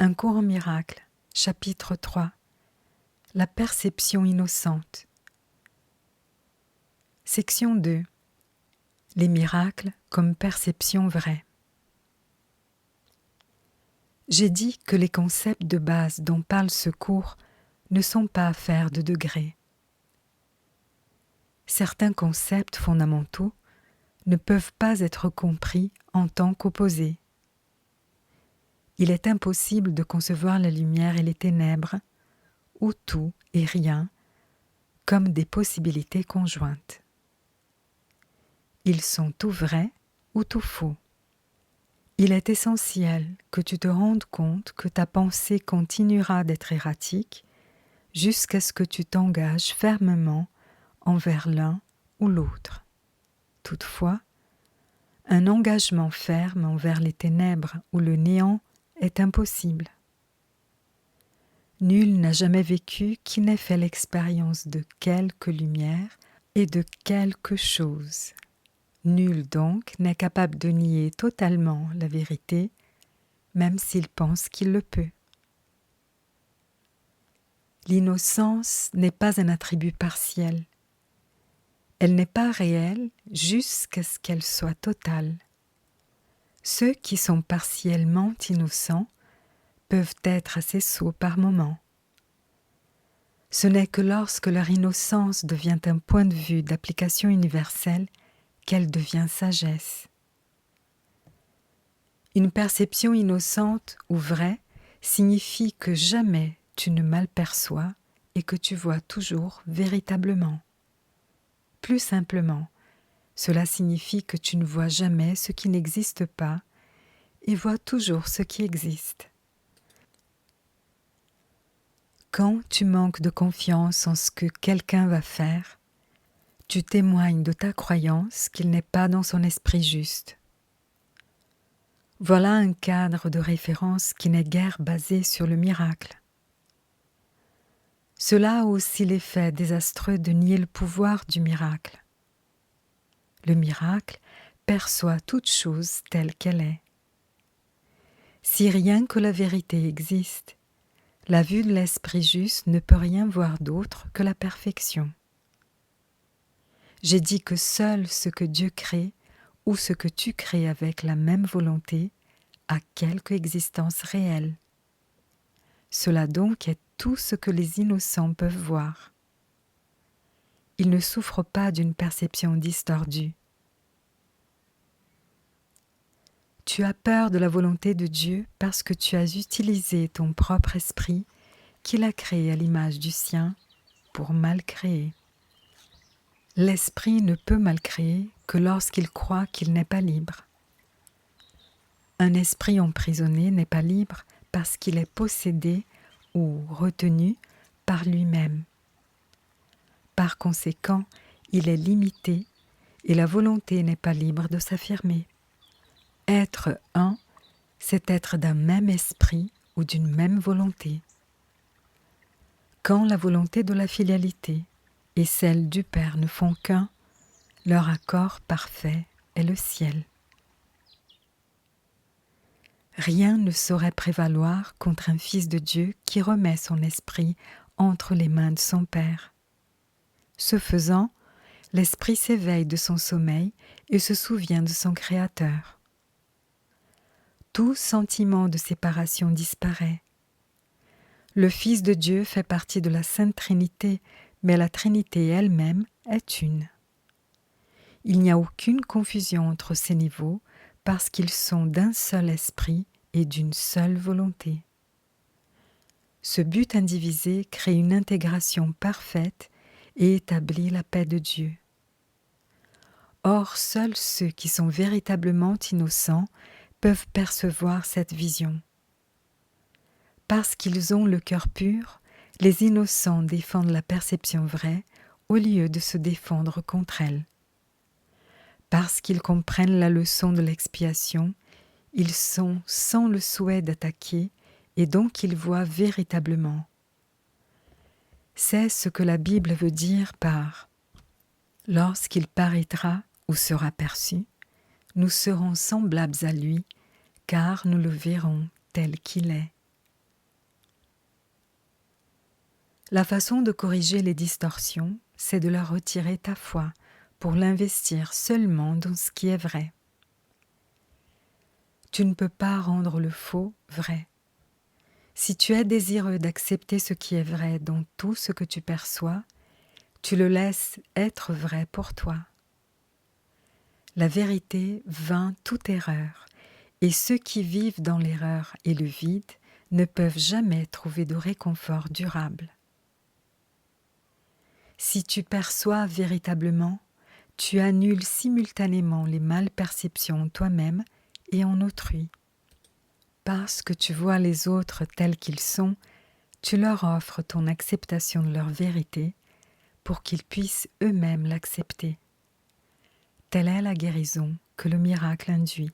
Un cours en miracle, chapitre 3. La perception innocente. Section 2. Les miracles comme perception vraie. J'ai dit que les concepts de base dont parle ce cours ne sont pas affaires de degrés. Certains concepts fondamentaux ne peuvent pas être compris en tant qu'opposés. Il est impossible de concevoir la lumière et les ténèbres, ou tout et rien, comme des possibilités conjointes. Ils sont tout vrais ou tout faux. Il est essentiel que tu te rendes compte que ta pensée continuera d'être erratique jusqu'à ce que tu t'engages fermement envers l'un ou l'autre. Toutefois, un engagement ferme envers les ténèbres ou le néant est impossible. Nul n'a jamais vécu qui n'ait fait l'expérience de quelque lumière et de quelque chose. Nul donc n'est capable de nier totalement la vérité, même s'il pense qu'il le peut. L'innocence n'est pas un attribut partiel. Elle n'est pas réelle jusqu'à ce qu'elle soit totale. Ceux qui sont partiellement innocents peuvent être assez sots par moments. Ce n'est que lorsque leur innocence devient un point de vue d'application universelle qu'elle devient sagesse. Une perception innocente ou vraie signifie que jamais tu ne malperçois et que tu vois toujours véritablement. Plus simplement, cela signifie que tu ne vois jamais ce qui n'existe pas et vois toujours ce qui existe. Quand tu manques de confiance en ce que quelqu'un va faire, tu témoignes de ta croyance qu'il n'est pas dans son esprit juste. Voilà un cadre de référence qui n'est guère basé sur le miracle. Cela a aussi l'effet désastreux de nier le pouvoir du miracle. Le miracle perçoit toute chose telle qu'elle est. Si rien que la vérité existe, la vue de l'esprit juste ne peut rien voir d'autre que la perfection. J'ai dit que seul ce que Dieu crée ou ce que tu crées avec la même volonté a quelque existence réelle. Cela donc est tout ce que les innocents peuvent voir. Ils ne souffrent pas d'une perception distordue. Tu as peur de la volonté de Dieu parce que tu as utilisé ton propre esprit qu'il a créé à l'image du sien pour mal créer. L'esprit ne peut mal créer que lorsqu'il croit qu'il n'est pas libre. Un esprit emprisonné n'est pas libre parce qu'il est possédé ou retenu par lui-même. Par conséquent, il est limité et la volonté n'est pas libre de s'affirmer. Être un, c'est être d'un même esprit ou d'une même volonté. Quand la volonté de la filialité et celle du Père ne font qu'un, leur accord parfait est le ciel. Rien ne saurait prévaloir contre un fils de Dieu qui remet son esprit entre les mains de son Père. Ce faisant, l'esprit s'éveille de son sommeil et se souvient de son Créateur. Tout sentiment de séparation disparaît. Le Fils de Dieu fait partie de la Sainte Trinité, mais la Trinité elle-même est une. Il n'y a aucune confusion entre ces niveaux parce qu'ils sont d'un seul esprit et d'une seule volonté. Ce but indivisé crée une intégration parfaite et établit la paix de Dieu. Or, seuls ceux qui sont véritablement innocents peuvent percevoir cette vision. Parce qu'ils ont le cœur pur, les innocents défendent la perception vraie au lieu de se défendre contre elle. Parce qu'ils comprennent la leçon de l'expiation, ils sont sans le souhait d'attaquer et donc ils voient véritablement. C'est ce que la Bible veut dire par « Lorsqu'il paraîtra ou sera perçu, nous serons semblables à lui, car nous le verrons tel qu'il est. » La façon de corriger les distorsions, c'est de leur retirer ta foi pour l'investir seulement dans ce qui est vrai. Tu ne peux pas rendre le faux vrai. Si tu es désireux d'accepter ce qui est vrai dans tout ce que tu perçois, tu le laisses être vrai pour toi. La vérité vainc toute erreur, et ceux qui vivent dans l'erreur et le vide ne peuvent jamais trouver de réconfort durable. Si tu perçois véritablement, tu annules simultanément les mal-perceptions en toi-même et en autrui. Parce que tu vois les autres tels qu'ils sont, tu leur offres ton acceptation de leur vérité pour qu'ils puissent eux-mêmes l'accepter. Telle est la guérison que le miracle induit.